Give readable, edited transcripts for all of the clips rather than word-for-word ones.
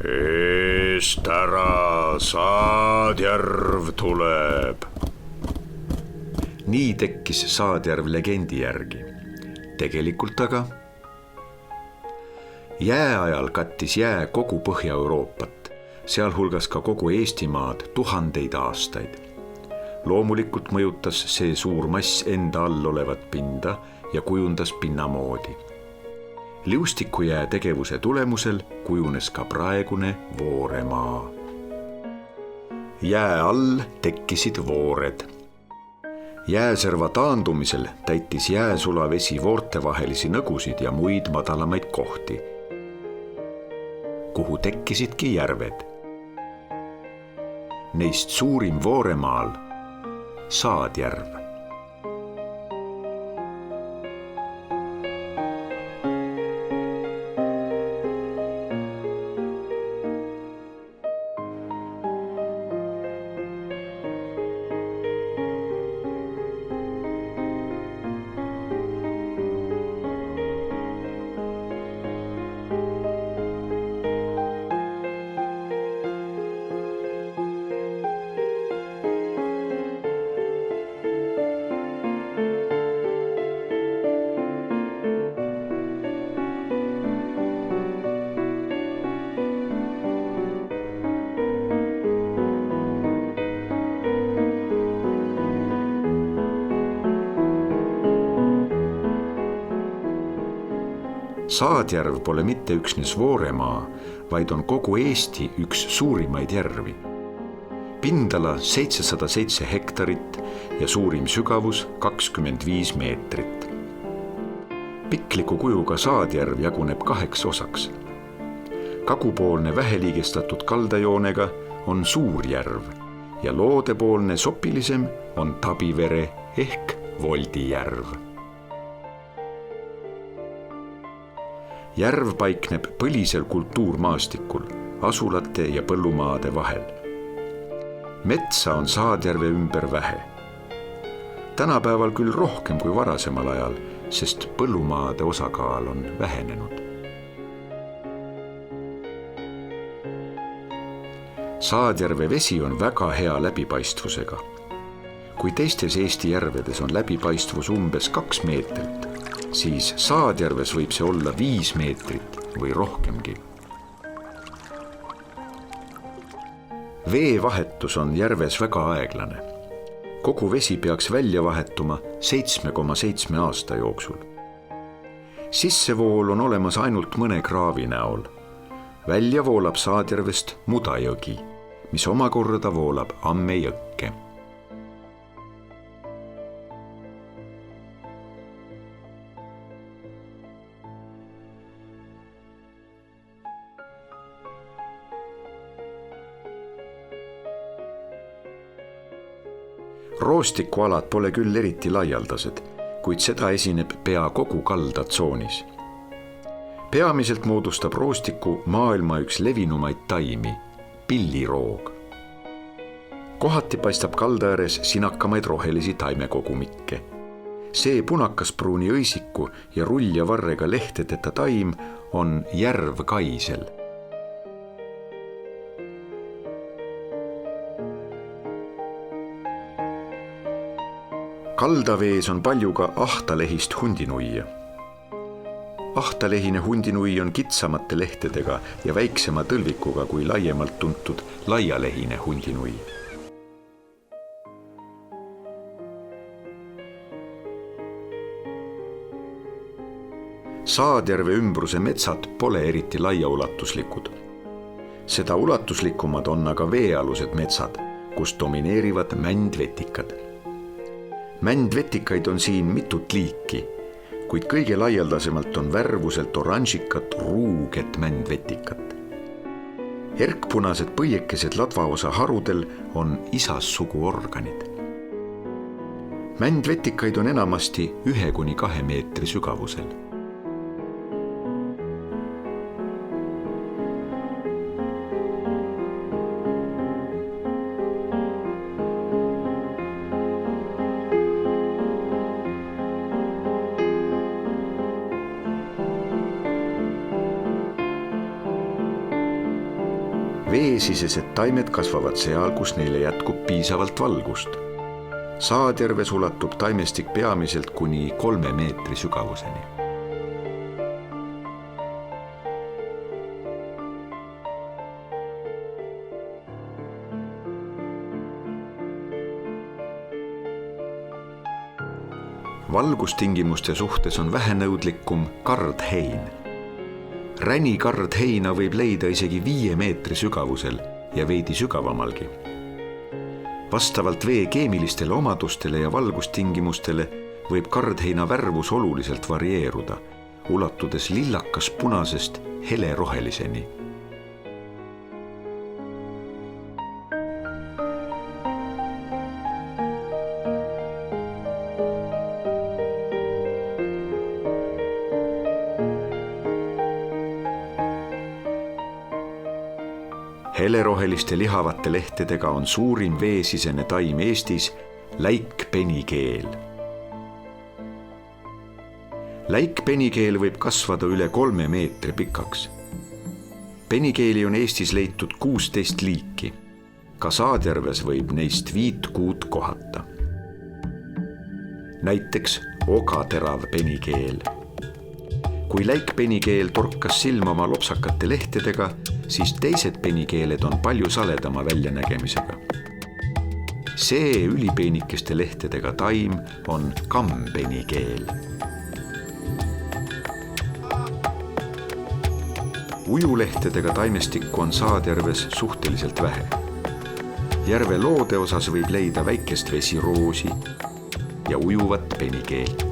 Eest ära, Saadjärv tuleb. Nii tekkis Saadjärv legendi järgi. Tegelikult aga jääajal kattis jää kogu Põhja-Euroopat, sealhulgas ka kogu Eestimaad tuhandeid aastaid. Loomulikult mõjutas see suur mass enda all olevat pinda ja kujundas pinnamoodi. Liustikujää tegevuse tulemusel kujunes ka praegune Vooremaa. Jää all tekkisid voored. Jääserva taandumisel täitis jääsulavesi voortevahelisi nõgusid ja muid madalamaid kohti, kuhu tekkisidki järved. Neist suurim Vooremaal Saadjärv. Saadjärv pole mitte üksnes Vooremaa, vaid on kogu Eesti üks suurimaid järvi. Pindala 707 hektarit ja suurim sügavus 25 meetrit. Pikliku kujuga Saadjärv jaguneb 2 osaks. Kagupoolne väheliigestatud kaldajoonega on Suurjärv ja loodepoolne sopilisem on Tabivere ehk Voldijärv. Järv paikneb põlisel kultuurmaastikul, asulate ja põllumaade vahel. Metsa on Saadjärve ümber vähe. Tänapäeval küll rohkem kui varasemal ajal, sest põllumaade osakaal on vähenenud. Saadjärve vesi on väga hea läbipaistvusega. Kui teistes Eesti järvedes on läbipaistvus umbes 2 meetrit, siis Saadjärves võib see olla 5 meetrit või rohkemgi. Veevahetus on järves väga aeglane. Kogu vesi peaks välja vahetuma 7,7 aasta jooksul. Sissevool on olemas ainult mõne kraavi näol. Välja voolab Saadjärvest Mudajõgi, mis omakorda voolab Ammejõkke. Roostikualad pole küll eriti laialdased, kuid seda esineb pea kogu kaldatsoonis. Peamiselt moodustab roostiku maailma üks levinumaid taimi, pilliroog. Kohati paistab kalda ääres sinakamaid rohelisi taimekogumikke. See punakaspruuni õisiku ja rulja varrega lehtedeta taim on järvkaisel. Kaldavees on palju ka ahtalehist hundinuia. Ahtalehine hundinui on kitsamate lehtedega ja väiksema tõlvikuga kui laiemalt tuntud laialehine hundinui. Saadjärve ümbruse metsad pole eriti laiaulatuslikud. Seda ulatuslikumad on aga veealused metsad, kus domineerivad mändvetikad. Mändvetikaid on siin mitut liiki, kuid kõige laialdasemalt on värvuselt oranžikat ruuget mändvetikat. Erkpunased põiekesed ladvaosa harudel on isassugu organid. Mändvetikaid on enamasti 1–2 meetri sügavusel. Veesisesed taimed kasvavad seal, kus neile jätkub piisavalt valgust. Saadjärves ulatub taimestik peamiselt kuni 3 meetri sügavuseni. Valgustingimuste suhtes on vähenõudlikum kardhein. Ränikardheina võib leida isegi 5 meetri sügavusel ja veidi sügavamalgi. Vastavalt vee keemilistele omadustele ja valgustingimustele võib kardheina värvus oluliselt varieeruda, ulatudes lillakas punasest heleroheliseni. Heleroheliste lihavate lehtedega on suurim veesisene taim Eestis läikpenikeel. Läikpenikeel võib kasvada üle 3 meetri pikaks. Penikeeli on Eestis leitud 16 liiki. Ka Saadjärves võib neist 5 kuud kohata. Näiteks ogaterav penikeel. Kui läikpenikeel torkas silma oma lopsakate lehtedega, siis teised penikeeled on palju saledama väljanägemisega. See ülipeenikeste lehtedega taim on kammpenikeel. Ujulehtedega taimestikku on Saadjärves suhteliselt vähe. Järve loode osas võib leida väikest vesiroosi ja ujuvat penikeelt.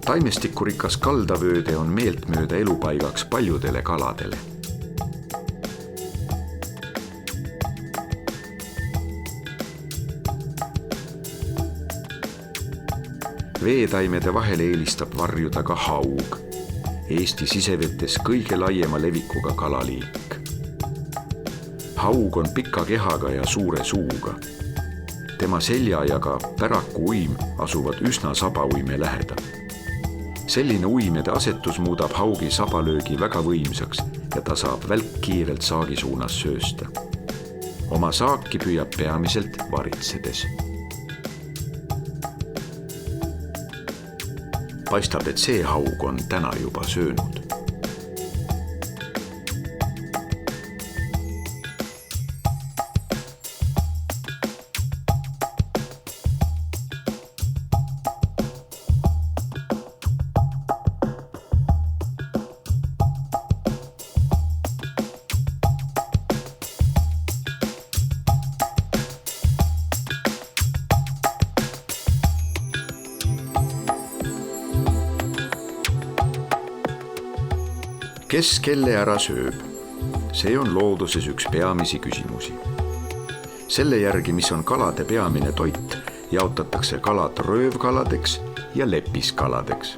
Taimestikurikas kaldavööde on meeltmööda elupaigaks paljudele kaladele. Veetaimede vahele eelistab varjuda ka haug, Eesti sisevetes kõige laiema levikuga kalaliik. Haug on pika kehaga ja suure suuga. Tema selja ja ka päraku uim asuvad üsna sabauime lähedal. Selline uimede asetus muudab haugi sabalöögi väga võimsaks ja ta saab välkkiirelt saagi suunas söösta. Oma saaki püüab peamiselt varitsedes. Paistab, et see haug on täna juba söönud. Kes kelle ära sööb? See on looduses üks peamisi küsimusi. Selle järgi, mis on kalade peamine toit, jaotatakse kalad röövkaladeks ja lepiskaladeks.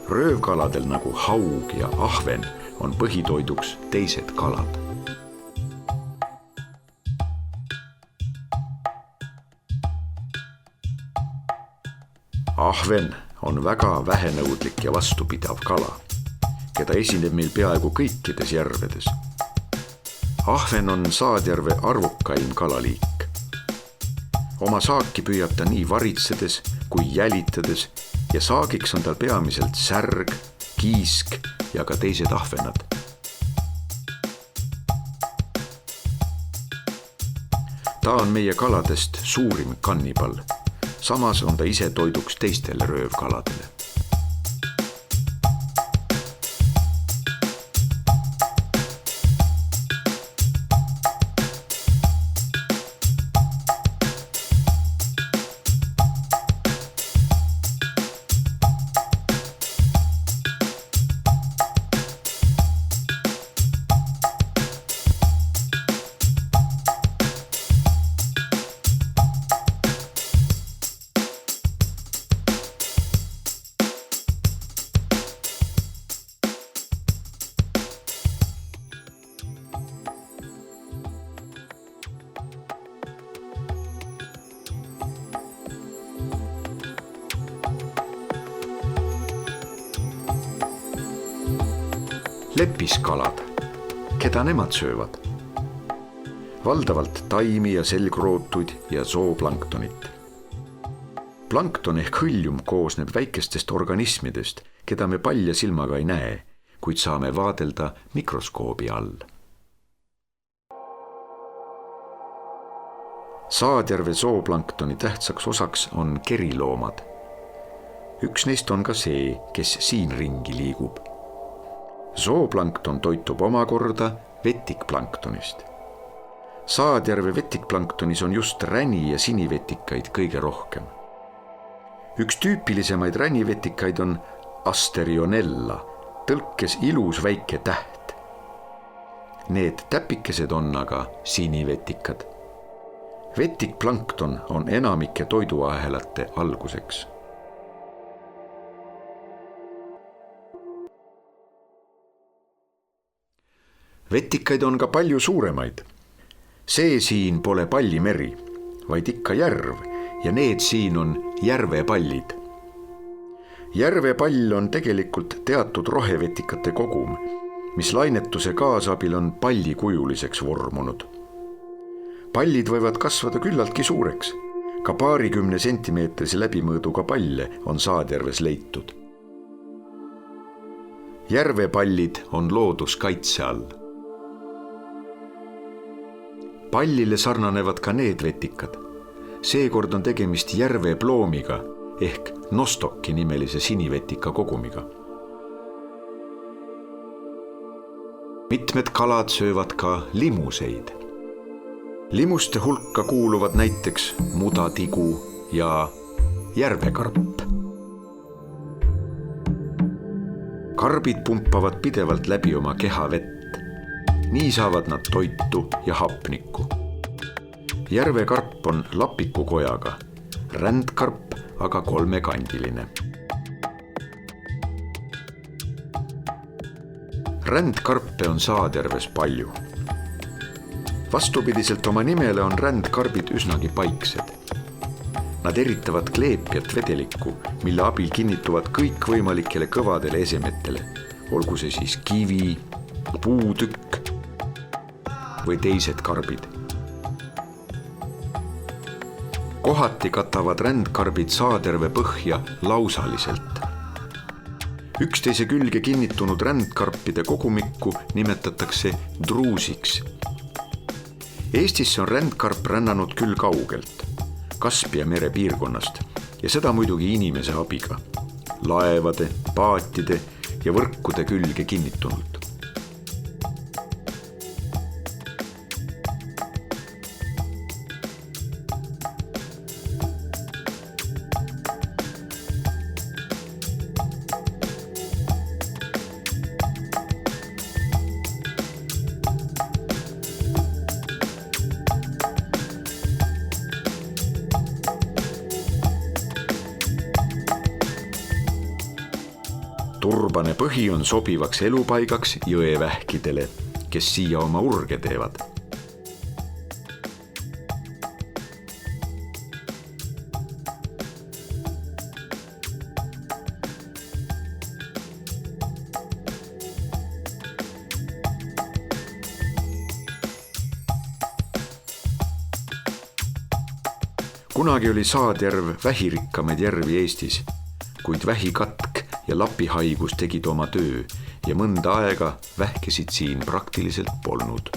Röövkaladel nagu haug ja ahven on põhitoiduks teised kalad. Ahven on väga vähenõudlik ja vastupidav kala, keda esineb meil peaaegu kõikides järvedes. Ahven on Saadjärve arvukaim kalaliik. Oma saaki püüab ta nii varitsedes kui jälitades ja saagiks on tal peamiselt särg, kiisk ja ka teised ahvenad. Ta on meie kaladest suurim kannibal. Samas on ta ise toiduks teistele röövkaladele. lepiskalad. Keda nemad söövad? Valdavalt taimi ja selgrootuid ja zooplanktonit. Plankton ehk hõljum koosneb väikestest organismidest, keda me palja silmaga ei näe, kuid saame vaadelda mikroskoobi all. Saadjärve zooplanktoni tähtsaks osaks on keriloomad. Üks neist on ka see, kes siin ringi liigub. Zooplankton toitub omakorda vetikplanktonist. Saadjärve vetikplanktonis on just räni ja sinivetikaid kõige rohkem. Üks tüüpilisemaid ränivetikaid on Asterionella, tõlkes ilus väike täht. Need täpikesed on aga sinivetikad. Vetikplankton on enamike toiduahelate alguseks. Vetikaid on ka palju suuremaid. See siin pole pallimeri, vaid ikka järv ja need siin on järvepallid. Järvepall on tegelikult teatud rohevetikate kogum, mis lainetuse kaasabil on pallikujuliseks vormunud. Pallid võivad kasvada küllaltki suureks. Ka 20 sentimeetrise läbimõõduga palle on Saadjärves leitud. Järvepallid on looduskaitse all. Pallile sarnanevad ka need vetikad. Seekord on tegemist järveploomiga ehk nostokki nimelise sinivetika kogumiga. Mitmed kalad söövad ka limuseid. Limuste hulka kuuluvad näiteks mudatigu ja järvekarp. Karbid pumpavad pidevalt läbi oma keha vett. Nii saavad nad toitu ja hapnikku. Järvekarp on lapikukojaga, rändkarp aga kolmekandiline. Rändkarpe on Saadjärves palju. Vastupidiselt oma nimele on rändkarbid üsnagi paiksed. Nad eritavad kleepjat vedelikku, mille abil kinnituvad kõikvõimalikele kõvadele esemetele, olgu see siis kivi, puutükk või teised karbid. Kohati katavad rändkarbid Saadjärve põhja lausaliselt. Üksteise külge kinnitunud rändkarpide kogumikku nimetatakse druusiks. Eestisse on rändkarp rännanud küll kaugelt, Kaspia mere piirkonnast ja seda muidugi inimese abiga, laevade, paatide ja võrkude külge kinnitunult. Turbane põhi on sobivaks elupaigaks jõevähkidele, kes siia oma urge teevad. Kunagi oli Saadjärv vähirikkamaid järvi Eestis, kuid vähikatk ja lapihaigus tegid oma töö ja mõnda aega vähkesid siin praktiliselt polnud.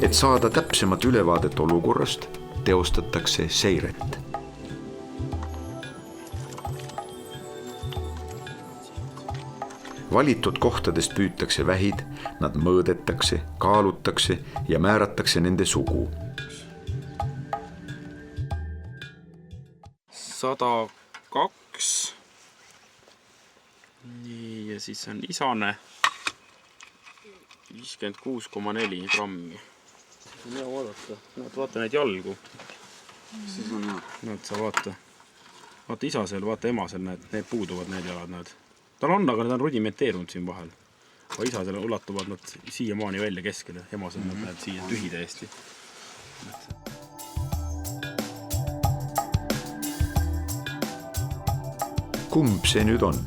Et saada täpsemat ülevaadet olukorrast, teostatakse seiret. Valitud kohtadest püütakse vähid, nad mõõdetakse, kaalutakse ja määratakse nende sugu. 102. Nii, ja siis on isane 56,4 grammi. On hea vaadata. Vaata neid jalgu. Siis on hea. Näed, sa vaata. Vaata isasel, vaata emasel, need puuduvad need jalad, näed. Tal on, aga need on rudimenteerunud siin vahel. Aga isadel ulatuvad nad siiamaani välja keskele. Emased nad näed siia tühi täiesti. Kumb see nüüd on?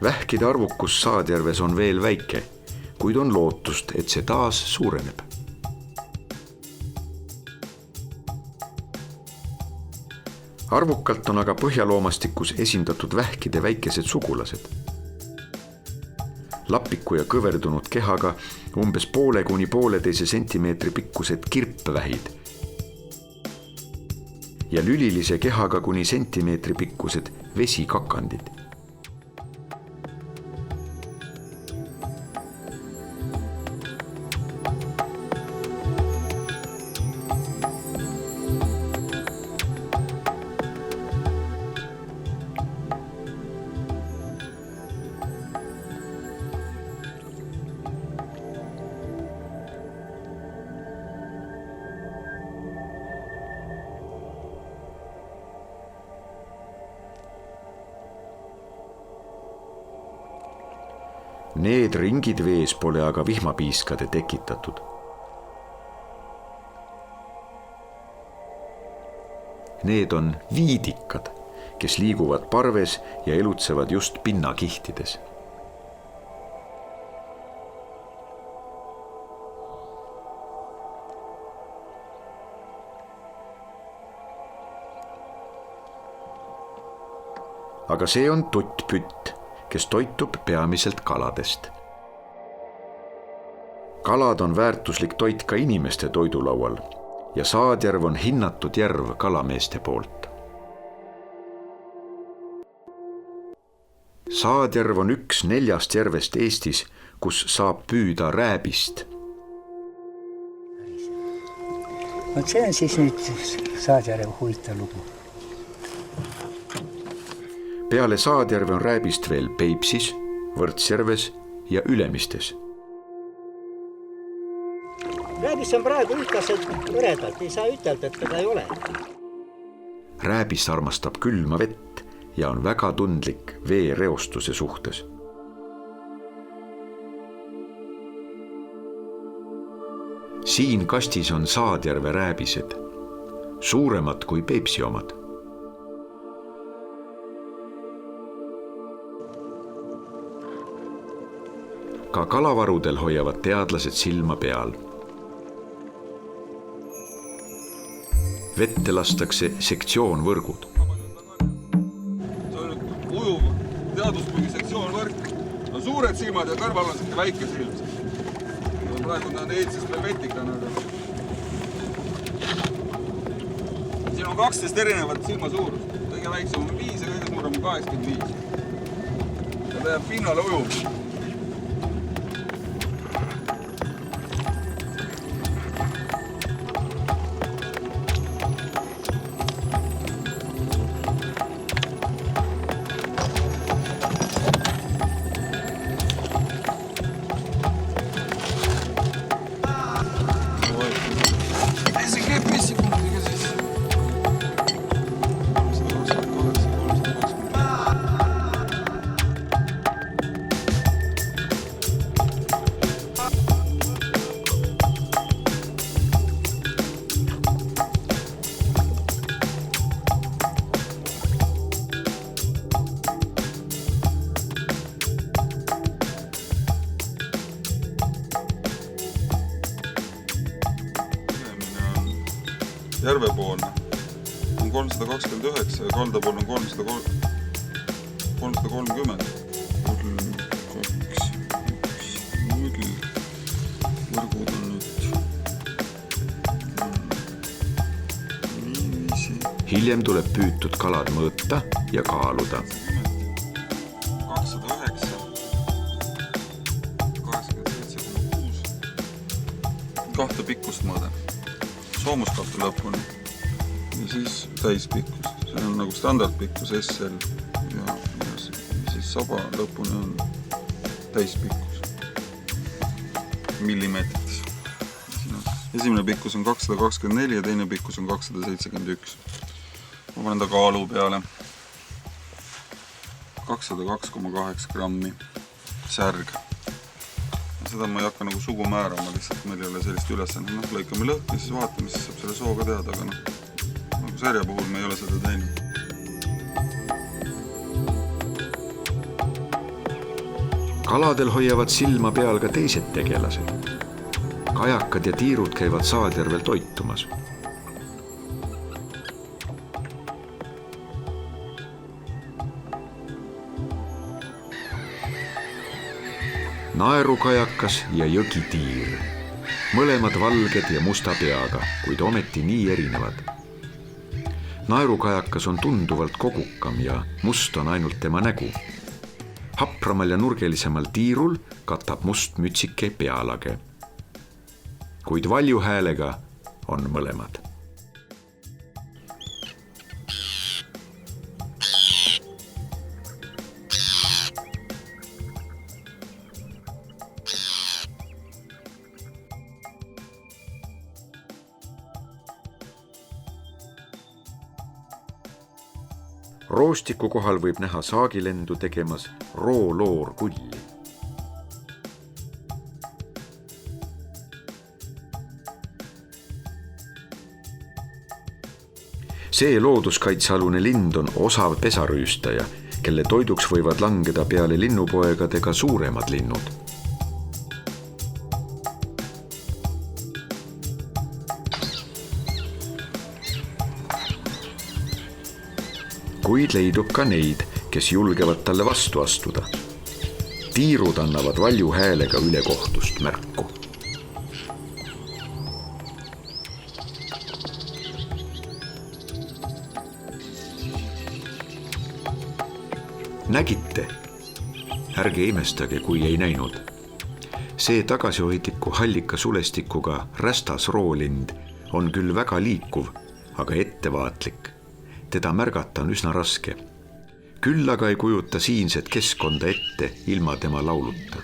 Vähkide arvukus Saadjärves on veel väike, kuid on lootust, et see taas suureneb. Arvukalt on aga põhjaloomastikus esindatud vähkide väikesed sugulased. Lapiku ja kõverdunud kehaga umbes 0,5–1,5 sentimeetri pikkused kirpvähid ja lülilise kehaga kuni sentimeetri pikkused vesikakandid. Need ringid vees pole aga vihmapiiskade tekitatud. Need on viidikad, kes liiguvad parves ja elutsevad just pinnakihtides. Aga see on tuttpütt, kes toitub peamiselt kaladest. Kalad on väärtuslik toit ka inimeste toidulaual ja Saadjärv on hinnatud järv kalameeste poolt. Saadjärv on üks 4 järvest Eestis, kus saab püüda rääbist. See on siis nüüd Saadjärve huvitav lugu. Peale Saadjärve on rääbist veel Peipsis, Võrtsjärves ja Ülemistes. Rääbis on praegu ühtlaselt võredalt, ei saa ütelda, et teda ei ole. Rääbis armastab külma vett ja on väga tundlik veereostuse suhtes. Siin kastis on Saadjärve rääbised, suuremad kui Peipsi omad. Ka kalavarudel hoiavad teadlased silma peal. Vette lastakse sektsioonvõrgud. See on ujuv teaduspõhi sektsioonvõrk. No suured silmad ja kõrval on selline väike silm. Praegu on eetsest veel vetikana. Siin on 12 erinevat silma suurust. Kõige väiksem on 5 ja kõige suurem on 85. Ja ta jääb pinnale ujuv. Järvepoolne on 329 ja kaldapool on 330. Võrgud on nüüd niiviisi. Hiljem tuleb püütud kalad mõõta ja kaaluda. 209, 87,6. 2 pikkust mõõda. Soomuskapte lõpuni ja siis täispikkus. See on nagu standardpikkus SL ja siis saba lõpuni on täispikkus millimeetrites. Esimene pikkus on 224 ja teine pikkus on 271. ma panen ta kaalu peale. 202,8 grammi särg. Seda ma ei hakka nagu sugu määrama, lihtsalt meil ei ole sellist ülesannet. Lõikame lõhki, siis vaatame, siis saab selle sooga teada, aga nagu särja puhul me ei ole seda teinud. Kaladel hoiavad silma peal ka teised tegelased. Kajakad ja tiirud käivad Saadjärvel toitumas. Naerukajakas ja jõgitiir. Mõlemad valged ja musta peaga, kuid ometi nii erinevad. Naerukajakas on tunduvalt kogukam ja must on ainult tema nägu. Hapramal ja nurgelisemal tiirul katab must mütsike pealage. Kuid valju häälega on mõlemad. Roostiku kohal võib näha saagilendu tegemas rooloorkulli. See looduskaitsealune lind on osav pesarüüstaja, kelle toiduks võivad langeda peale linnupoegadega suuremad linnud. Kuid leidub ka neid, kes julgevad talle vastu astuda. Tiirud annavad valju häälega ülekohtust märku. Nägite? Ärge imestage, kui ei näinud. See tagasihoidliku hallika sulestikuga rästas roolind on küll väga liikuv, aga ettevaatlik. Teda märgata on üsna raske. Küll aga ei kujuta siinset keskkonda ette ilma tema lauluta.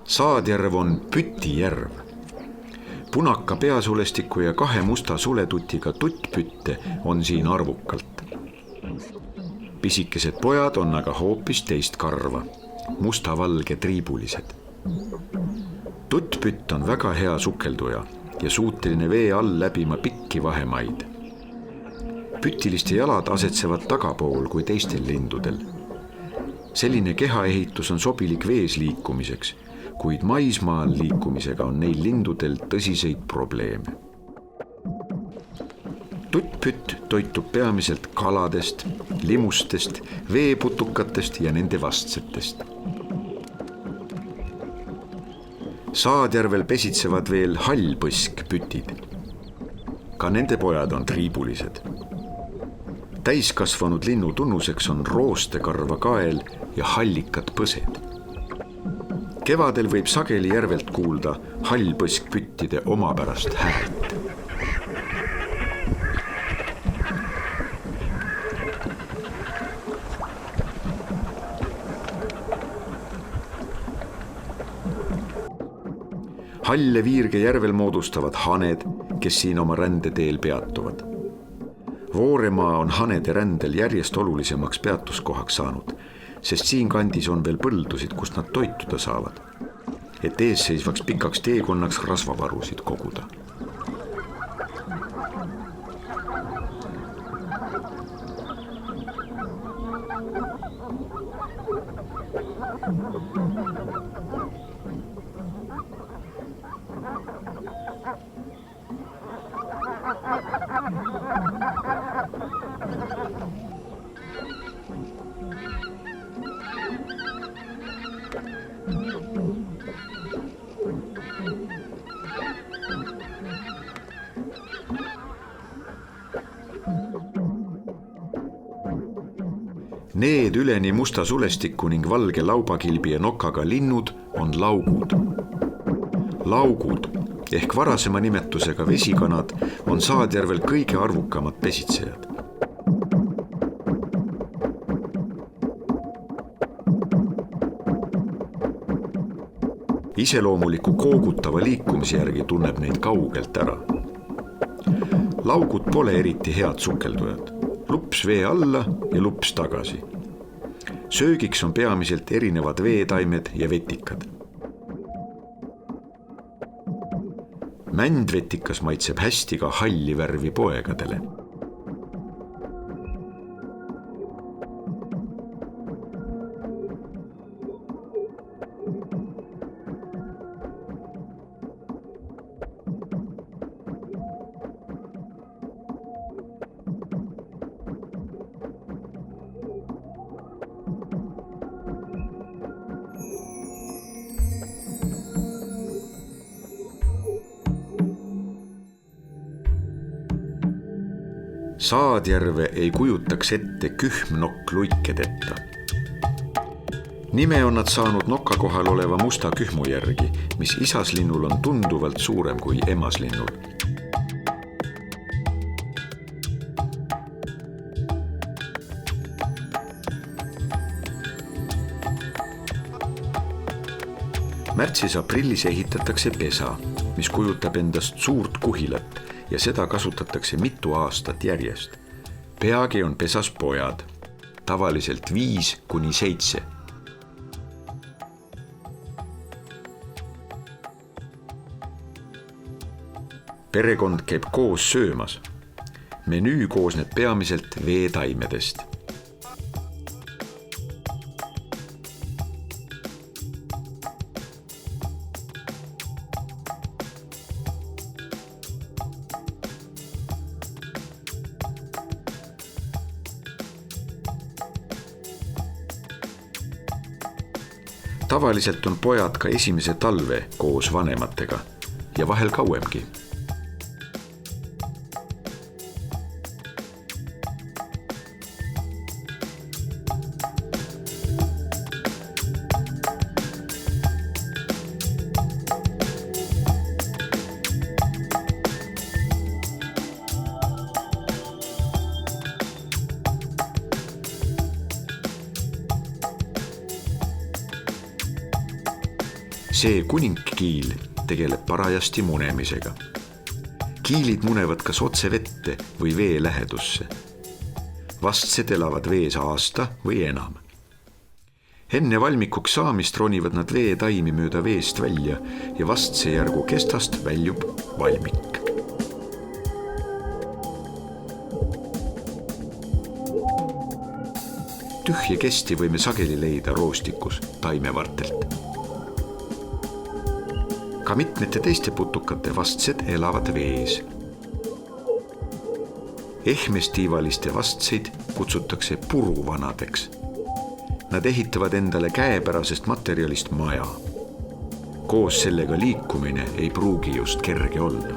Saadjärv on Pütijärv. Punaka peasulestiku ja 2 musta suletutiga tuttpütte on siin arvukalt. Pisikesed pojad on aga hoopis teist karva, musta-valge triibulised. Tuttpütt on väga hea sukelduja ja suuteline vee all läbima pikki vahemaid. Pütiliste jalad asetsevad tagapool kui teistel lindudel. Selline kehaehitus on sobilik vees liikumiseks, kuid maismaal liikumisega on neil lindudel tõsiseid probleeme. Tuttpütt toitub peamiselt kaladest, limustest, veeputukatest ja nende vastsetest. Saadjärvel pesitsevad veel hallpõskpütid. Ka nende pojad on triibulised. Täiskasvanud linnu tunnuseks on roostekarva kael ja hallikad põsed. Kevadel võib sageli järvelt kuulda hallpõskpüttide omapärast häält. Halle Viirge järvel moodustavad haned, kes siin oma rändeteel peatuvad. Vooremaa on hanede rändel järjest olulisemaks peatuskohaks saanud, sest siin kandis on veel põldusid, kust nad toituda saavad, et eesseisvaks pikaks teekonnaks rasvavarusid koguda. Need üleni musta sulestiku ning valge laubakilbi ja nokaga linnud on laugud. Laugud ehk varasema nimetusega vesikanad on Saadjärvel kõige arvukamad pesitsejad. Iseloomuliku koogutava liikumise järgi tunneb neid kaugelt ära. Laugud pole eriti head sukeldujad. Lups vee alla ja lups tagasi. Söögiks on peamiselt erinevad veetaimed ja vetikad. Mändvetikas maitseb hästi ka halli värvi poegadele. Saadjärve ei kujutaks ette kühmnokk luikedeta. Nime on nad saanud noka kohal oleva musta kühmu järgi, mis isaslinnul on tunduvalt suurem kui emaslinnul. Märtsis-aprillis ehitatakse pesa, mis kujutab endast suurt kuhilat ja seda kasutatakse mitu aastat järjest. Peagi on pesas pojad, tavaliselt 5–7. Perekond käib koos söömas. Menüü koosneb peamiselt veetaimedest. Tavaliselt on pojad ka esimese talve koos vanematega ja vahel kauemgi. See kuningkiil tegeleb parajasti munemisega. Kiilid munevad kas otse vette või vee lähedusse. Vastsed elavad vees aasta või enam. Enne valmikuks saamist ronivad nad veetaimi mööda veest välja ja vastse järgu kestast väljub valmik. Tühje kesti võime sageli leida roostikus taimevartelt. Ka mitmete teiste putukate vastsed elavad vees. Ehmestiivaliste vastseid kutsutakse puruvanadeks. Nad ehitavad endale käepärasest materjalist maja. Koos sellega liikumine ei pruugi just kerge olla.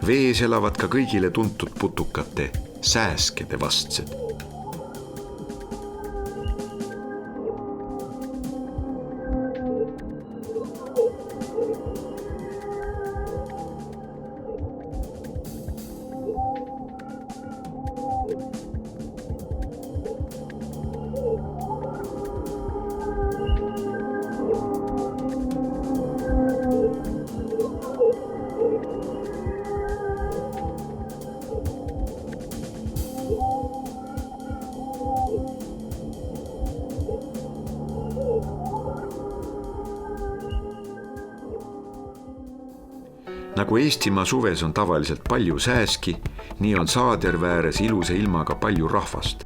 Vees elavad ka kõigile tuntud putukate sääskede vastsed. Nagu Eestimaa suves on tavaliselt palju sääski, nii on Saadjärve ääres ilusa ilmaga palju rahvast.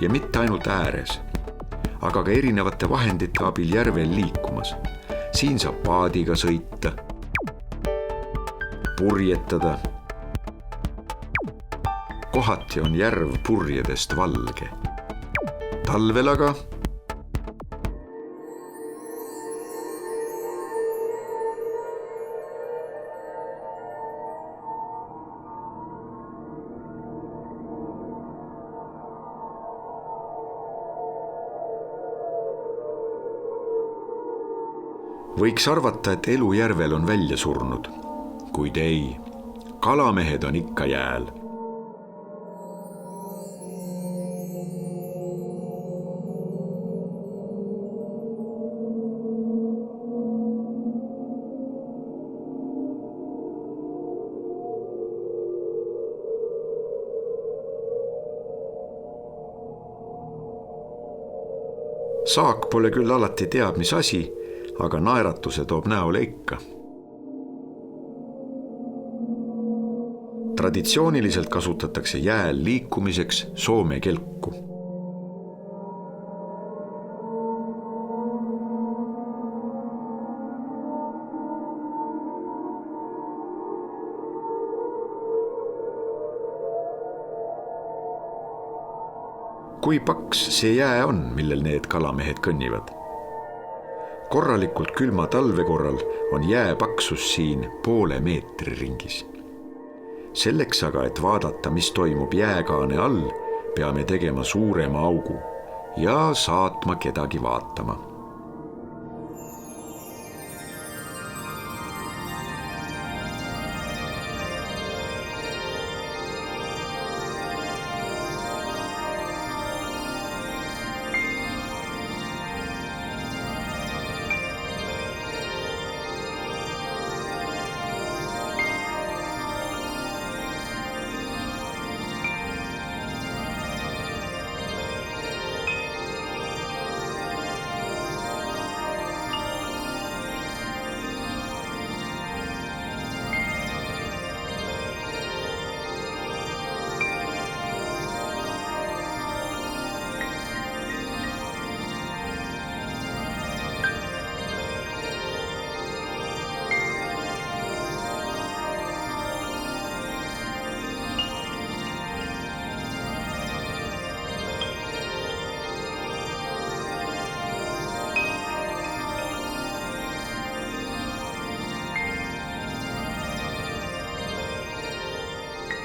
Ja mitte ainult ääres, aga ka erinevate vahendite abil järvel liikumas. Siin saab paadiga sõita, purjetada. Kohati on järv purjedest valge. Talvel aga Võiks arvata, et elu järvel on välja surnud, kuid ei, kalamehed on ikka jääl. Saak pole küll alati teab, mis asi, aga naeratuse toob näole ikka. Traditsiooniliselt kasutatakse jääl liikumiseks soome kelku. Kui paks see jää on, millel need kalamehed kõnnivad? Korralikult külma talve korral on jää paksus siin poole meetri ringis. Selleks aga, et vaadata, mis toimub jääkaane all, peame tegema suurema augu ja saatma kedagi vaatama.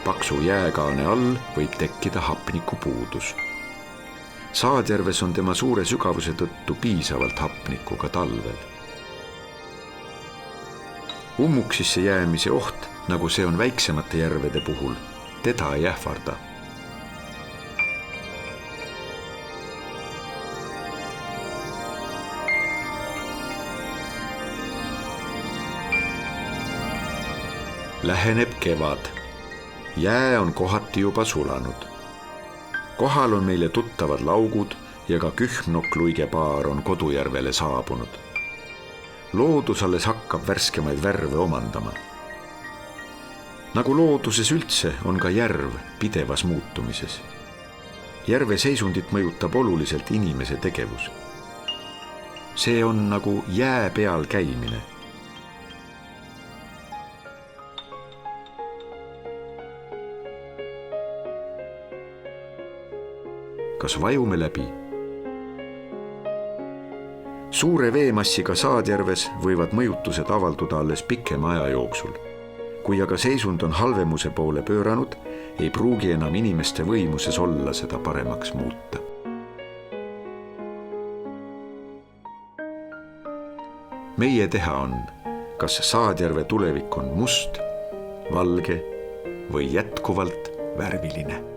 Paksu jääkaane all võib tekkida hapnikupuudus. Saadjärves on tema suure sügavuse tõttu piisavalt hapnikku ka talvel. Ummuksisse jäämise oht, nagu see on väiksemate järvede puhul, teda ei ähvarda. Läheneb kevad. Jää on kohati juba sulanud. Kohal on meile tuttavad laugud ja ka kühmnokluigepaar on Kodujärvele saabunud. Loodus alles hakkab värskemaid värve omandama. Nagu looduses üldse on ka järv pidevas muutumises. Järve seisundit mõjutab oluliselt inimese tegevus. See on nagu jää peal käimine. Kas vajume läbi? Suure veemassiga Saadjärves võivad mõjutused avalduda alles pikema aja jooksul. Kui aga seisund on halvemuse poole pööranud, ei pruugi enam inimeste võimuses olla seda paremaks muuta. Meie teha on, kas Saadjärve tulevik on must, valge või jätkuvalt värviline.